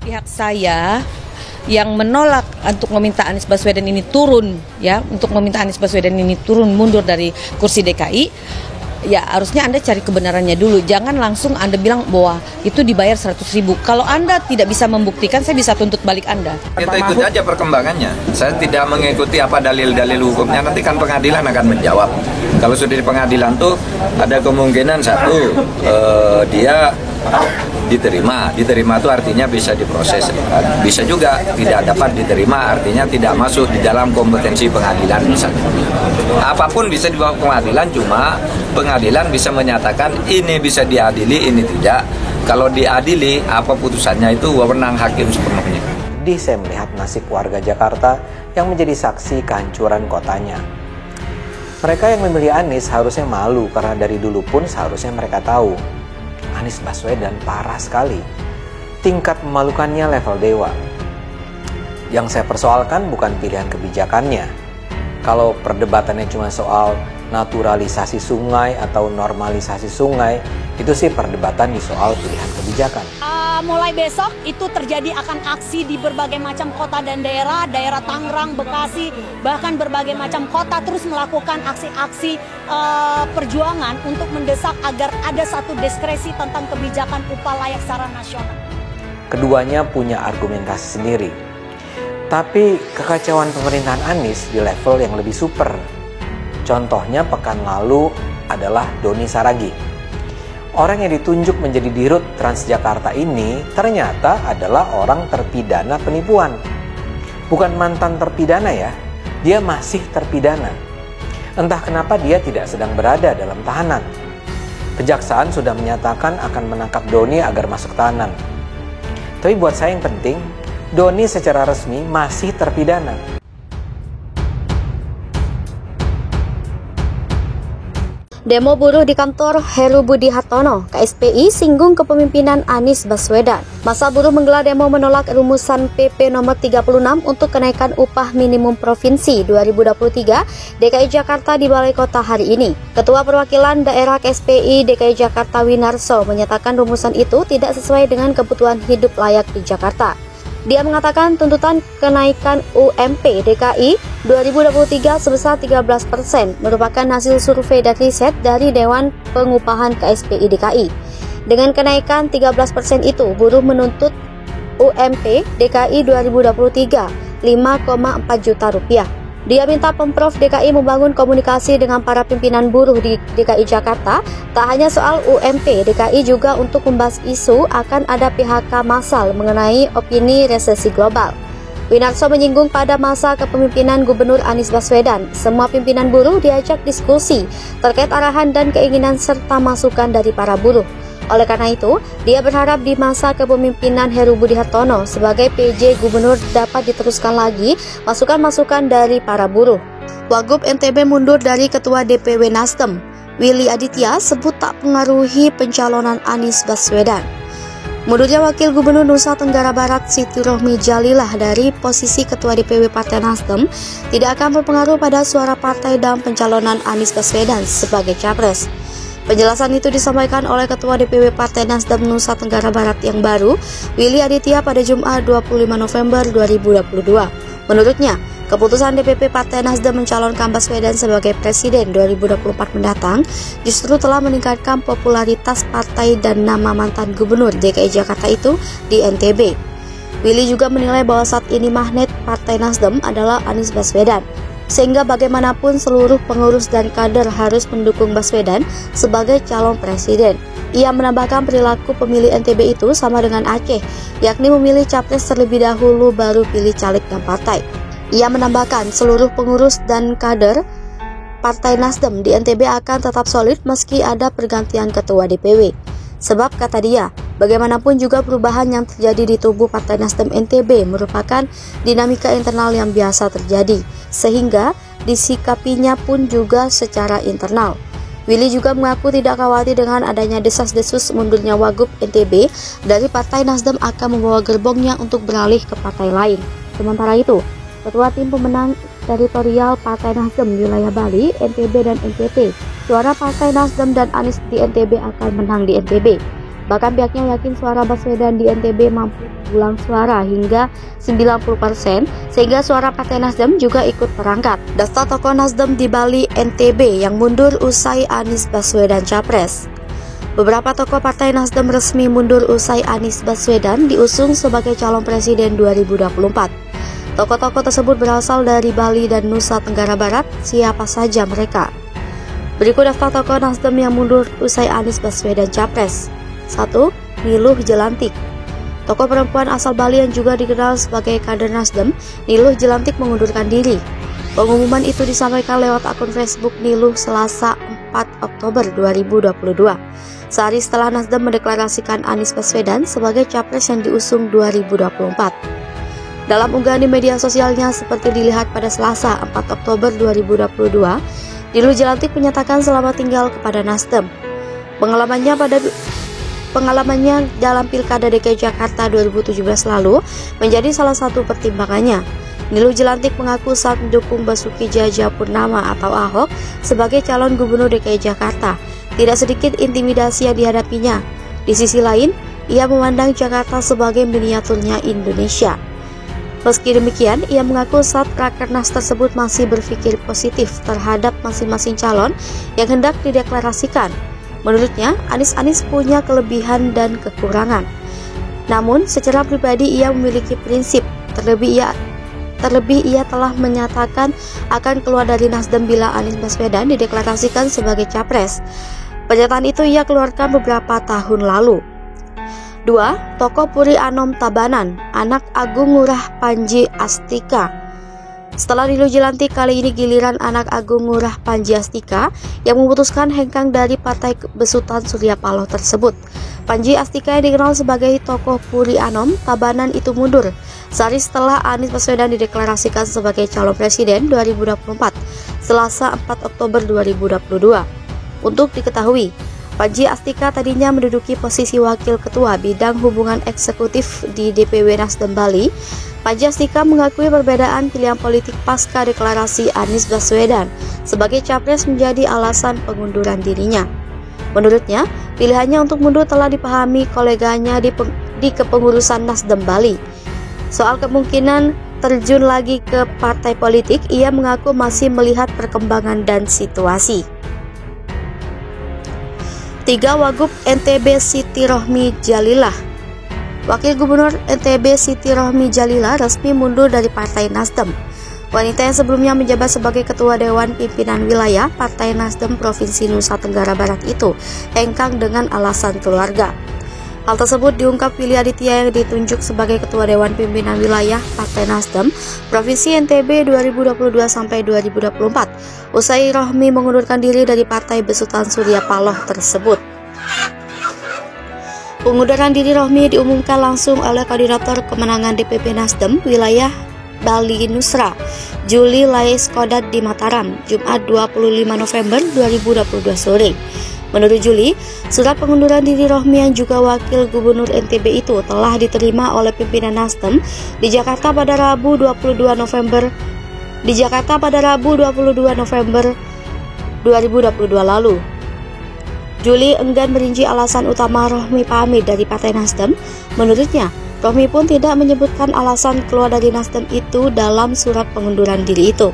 Pihak saya yang menolak untuk meminta Anies Baswedan ini turun, ya, untuk meminta Anies Baswedan ini turun mundur dari kursi DKI, ya harusnya Anda cari kebenarannya dulu. Jangan langsung Anda bilang bahwa itu dibayar 100.000. Kalau Anda tidak bisa membuktikan, saya bisa tuntut balik Anda. Kita ikuti aja perkembangannya. Saya tidak mengikuti apa dalil-dalil hukumnya. Nanti kan pengadilan akan menjawab. Kalau sudah di pengadilan tuh ada kemungkinan satu, dia diterima itu artinya bisa diproses, bisa juga tidak dapat diterima, artinya tidak masuk di dalam kompetensi pengadilan misalnya. Apapun bisa dibawa ke pengadilan, cuma pengadilan bisa menyatakan ini bisa diadili, ini tidak. Kalau diadili, apa putusannya itu wewenang hakim sepenuhnya. Saya melihat nasib warga Jakarta yang menjadi saksi kehancuran kotanya. Mereka yang memilih Anies harusnya malu karena dari dulu pun seharusnya mereka tahu Anies Baswedan parah sekali. Tingkat memalukannya level dewa. Yang saya persoalkan bukan pilihan kebijakannya. Kalau perdebatannya cuma soal naturalisasi sungai atau normalisasi sungai, itu sih perdebatan di soal pilihan kebijakan. Mulai besok itu terjadi akan aksi di berbagai macam kota dan daerah Tangerang, Bekasi, bahkan berbagai macam kota terus melakukan aksi-aksi perjuangan untuk mendesak agar ada satu diskresi tentang kebijakan upah layak secara nasional. Keduanya punya argumentasi sendiri. Tapi kekacauan pemerintahan Anies di level yang lebih super. Contohnya pekan lalu adalah Doni Saragih. Orang yang ditunjuk menjadi dirut Transjakarta ini ternyata adalah orang terpidana penipuan. Bukan mantan terpidana ya, dia masih terpidana. Entah kenapa dia tidak sedang berada dalam tahanan. Kejaksaan sudah menyatakan akan menangkap Doni agar masuk tahanan. Tapi buat saya yang penting, Doni secara resmi masih terpidana. Demo buruh di kantor Heru Budi Hartono, KSPI singgung kepemimpinan Anies Baswedan. Massa buruh menggelar demo menolak rumusan PP nomor 36 untuk kenaikan upah minimum provinsi 2023 DKI Jakarta di Balai Kota hari ini. Ketua Perwakilan Daerah KSPI DKI Jakarta Winarso menyatakan rumusan itu tidak sesuai dengan kebutuhan hidup layak di Jakarta. Dia mengatakan tuntutan kenaikan UMP DKI 2023 sebesar 13% merupakan hasil survei dan riset dari Dewan Pengupahan KSPI DKI. Dengan kenaikan 13% itu, buruh menuntut UMP DKI 2023 5,4 juta rupiah. Dia minta Pemprov DKI membangun komunikasi dengan para pimpinan buruh di DKI Jakarta, tak hanya soal UMP DKI juga untuk membahas isu akan ada PHK massal mengenai opini resesi global. Winarso menyinggung pada masa kepemimpinan Gubernur Anies Baswedan, semua pimpinan buruh diajak diskusi terkait arahan dan keinginan serta masukan dari para buruh. Oleh karena itu, dia berharap di masa kepemimpinan Heru Budi Hartono sebagai PJ Gubernur dapat diteruskan lagi masukan-masukan dari para buruh. Wagub NTB mundur dari Ketua DPW Nasdem. Willy Aditya sebut tak pengaruhi pencalonan Anies Baswedan. Mundurnya Wakil Gubernur Nusa Tenggara Barat Siti Rohmi Jalilah dari posisi Ketua DPW Partai Nasdem tidak akan berpengaruh pada suara partai dalam pencalonan Anies Baswedan sebagai capres. Penjelasan itu disampaikan oleh Ketua DPW Partai Nasdem Nusa Tenggara Barat yang baru, Willy Aditya pada Jumat 25 November 2022. Menurutnya, keputusan DPP Partai Nasdem mencalonkan Baswedan sebagai Presiden 2024 mendatang justru telah meningkatkan popularitas partai dan nama mantan Gubernur DKI Jakarta itu di NTB. Willy juga menilai bahwa saat ini magnet Partai Nasdem adalah Anies Baswedan, sehingga bagaimanapun seluruh pengurus dan kader harus mendukung Baswedan sebagai calon presiden. Ia menambahkan perilaku pemilih NTB itu sama dengan Aceh, yakni memilih capres terlebih dahulu baru pilih caleg dan partai. Ia menambahkan seluruh pengurus dan kader Partai Nasdem di NTB akan tetap solid meski ada pergantian ketua DPW. Sebab kata dia, bagaimanapun juga perubahan yang terjadi di tubuh Partai Nasdem NTB merupakan dinamika internal yang biasa terjadi, sehingga disikapinya pun juga secara internal. Willy juga mengaku tidak khawatir dengan adanya desas-desus mundurnya Wagub NTB dari Partai Nasdem akan membawa gerbongnya untuk beralih ke partai lain. Sementara itu, Ketua Tim Pemenang Teritorial Partai Nasdem wilayah Bali, NTB dan NTT, suara Partai Nasdem dan Anies di NTB akan menang di NTB. Bahkan pihaknya yakin suara Baswedan di NTB mampu mendulang suara hingga 90%, sehingga suara Partai Nasdem juga ikut terangkat. Daftar tokoh Nasdem di Bali NTB yang mundur usai Anies Baswedan capres. Beberapa tokoh Partai Nasdem resmi mundur usai Anies Baswedan diusung sebagai calon presiden 2024. Tokoh-tokoh tersebut berasal dari Bali dan Nusa Tenggara Barat. Siapa saja mereka? Berikut daftar tokoh Nasdem yang mundur usai Anies Baswedan capres. 1. Niluh Jelantik. Tokoh perempuan asal Bali yang juga dikenal sebagai kader Nasdem, Niluh Jelantik mengundurkan diri. Pengumuman itu disampaikan lewat akun Facebook Niluh Selasa 4 Oktober 2022. Sehari setelah Nasdem mendeklarasikan Anies Baswedan sebagai capres yang diusung 2024. Dalam unggahan di media sosialnya seperti dilihat pada Selasa 4 Oktober 2022, Niluh Jelantik menyatakan selamat tinggal kepada Nasdem. Pengalamannya dalam Pilkada DKI Jakarta 2017 lalu menjadi salah satu pertimbangannya. Niluh Jelantik mengaku saat mendukung Basuki Cahayapurnama atau Ahok sebagai calon gubernur DKI Jakarta, tidak sedikit intimidasi yang dihadapinya. Di sisi lain, ia memandang Jakarta sebagai miniaturnya Indonesia. Meski demikian, ia mengaku saat rakernas tersebut masih berpikir positif terhadap masing-masing calon yang hendak dideklarasikan. Menurutnya, Anies punya kelebihan dan kekurangan. Namun, secara pribadi ia memiliki prinsip, terlebih ia telah menyatakan akan keluar dari Nasdem bila Anies Baswedan dideklarasikan sebagai capres. Pernyataan itu ia keluarkan beberapa tahun lalu. 2. Tokoh Puri Anom Tabanan, anak Agung Ngurah Panji Astika. Setelah Niluh Jelantik, kali ini giliran anak Agung Ngurah Panji Astika yang memutuskan hengkang dari Partai Besutan Surya Paloh tersebut. Panji Astika yang dikenal sebagai tokoh Puri Anom Tabanan itu mundur sehari setelah Anies Baswedan dideklarasikan sebagai calon presiden 2024, Selasa 4 Oktober 2022. Untuk diketahui, Panji Astika tadinya menduduki posisi Wakil Ketua Bidang Hubungan Eksekutif di DPW Nasdem Bali. Panji Astika mengakui perbedaan pilihan politik pasca deklarasi Anies Baswedan sebagai capres menjadi alasan pengunduran dirinya. Menurutnya, pilihannya untuk mundur telah dipahami koleganya di kepengurusan Nasdem Bali. Soal kemungkinan terjun lagi ke partai politik, ia mengaku masih melihat perkembangan dan situasi. 3. Wagub NTB Siti Rohmi Jalilah. Wakil Gubernur NTB Siti Rohmi Jalilah resmi mundur dari Partai Nasdem. Wanita yang sebelumnya menjabat sebagai Ketua Dewan Pimpinan Wilayah Partai Nasdem Provinsi Nusa Tenggara Barat itu hengkang dengan alasan keluarga. Hal tersebut diungkap Willy Aditya yang ditunjuk sebagai Ketua Dewan Pimpinan Wilayah Partai Nasdem Provinsi NTB 2022-2024 usai Rohmi mengundurkan diri dari Partai Besutan Surya Paloh tersebut. Pengunduran diri Rohmi diumumkan langsung oleh Koordinator Kemenangan DPP Nasdem Wilayah Bali Nusra, Juli Lais Kodat di Mataram, Jumat 25 November 2022 sore. Menurut Juli, surat pengunduran diri Rohmi yang juga Wakil Gubernur NTB itu telah diterima oleh pimpinan Nasdem di Jakarta pada Rabu 22 November 2022 lalu. Juli enggan merinci alasan utama Rohmi pamit dari Partai Nasdem. Menurutnya, Rohmi pun tidak menyebutkan alasan keluar dari Nasdem itu dalam surat pengunduran diri itu.